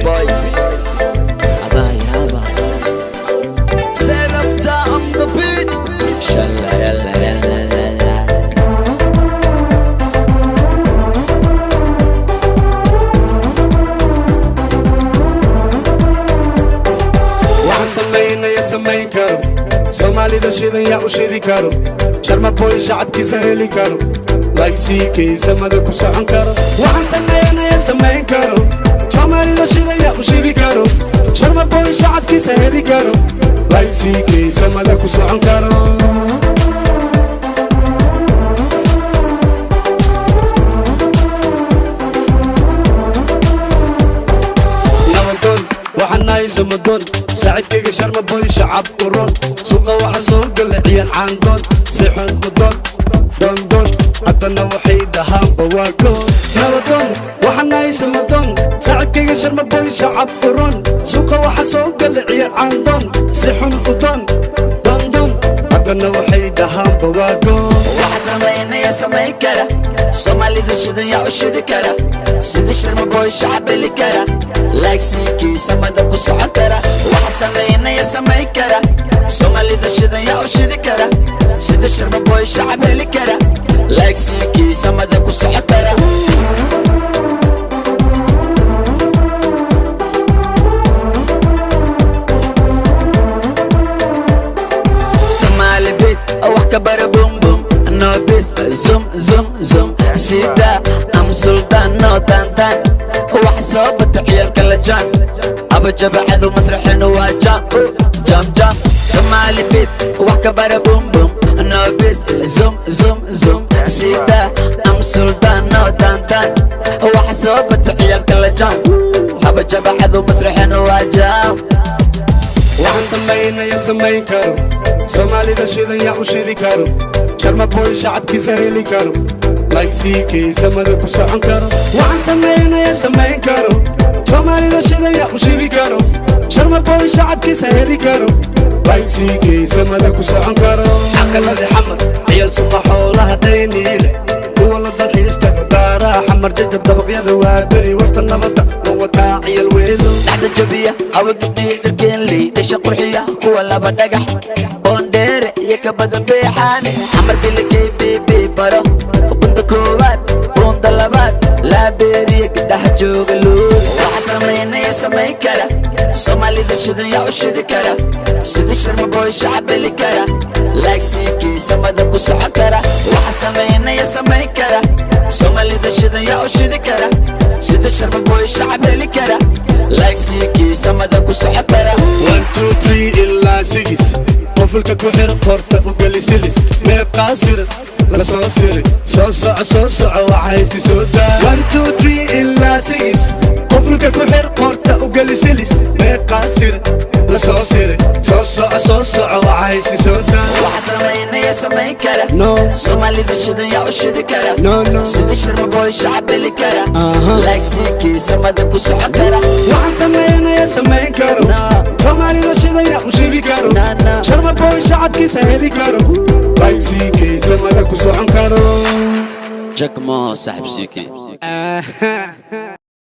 boy Abay abay Set up down on the beat Shalalalalala Waxaan sameynaya samayn karo Soomaalida shidan yaa u shidi karo Sharma boy shacabkiisa heli karo like CK samada ku socon karo waxaan sameynaya samayn karo Soomaalida shidan yaa u shidi karo Sharma boy shacabkiisa heli karo like CK samada ku socon karo زمدون ساعدك شرم بوي شعب قرون سوقه وحصول قل عيال عندون سيحن خدون دون دون عطنا وحيدة هام بواكون نودون وحناي زمدون ساعدك شرم بوي شعب قرون سوقه وحصول قل عيال عندون سيحن خدون دون دون عطنا وحيدة هام بواكون وحسمينا يا سمي كرا Somali the shit ya ushidi kara Sidi shirma boy shacbi li kara Like CK samada ku soco kara Waxa sameeyna ya samay kara Somali the shit ya ushidi kara Sidi shirma boy shacbi li kara Like CK samada ku soco kara Somali beat wax ka bara boom boom No bis zoom zoom zoom سيدا أم سلطان نو تانتان وحسابة عيال كالجان أبا جبعذو مسرحين واجام جام جام سمالي بيت وحكبار بوم بوم نو بيس زوم زوم زوم سيدا أم سلطان نو تانتان وحسابة عيال كالجان أبا جبعذو مسرحين واجام waxaan sameynaya samayn karo Soomaalida shidan yaa u shidi karo Sharma boy shacabkiisa heli karo like CK samada ku socon karo waxaan sameynaya samayn karo Soomaalida shidan yaa u shidi karo Sharma boy shacabkiisa heli karo like CK samada ku socon karo aqalada xamar ciyaal suqa xoolaha dayniile kuwa la dalxiista daara xamar jajab dabaqyada waa beri warta nabada wataa ciyaal weedo dhaxda jabiya hawa gabdhihi dharkeen ley dhasha qurxiya kuwa laba dhagax boondheere iyo ka badan beexaane xamar bilikay bibi baro bunda koowaad bunda labaad laabeeriya gabdhaha jooga luul waxa sameynaya samayn kara Soomaalida shidan yaa u shidi kara Sidi shirma boy shacbi li kara like CK samada ku soco kara waxa sameynaya samayn kara Soomaalida shidan yaa u shidi kara Sidi shirma boy shacbi li kara like CK samada ku soco kara 1 2 3 إلا 6 qofka ku xir qorta u gali silis meeb qaasir la soo siri soo soco waxay si soo daa 1 2 3 إلا 6 qofka ku xir qorta u gali silis meeb qaasir la soo siri soo soco waxay si soo daa waxa sameynaya samayn kara no Soomaalida shidan yaa u shidi kara no no Sidi shirma boy shacbi li kara like CK samada ku soco kara waxaan sameynaya samayn karo Soomaalida shidan yaa u shidi karo Sharma boy shacabkiisa heli karo like CK samada ku socon karo Jack Mo صاحب CK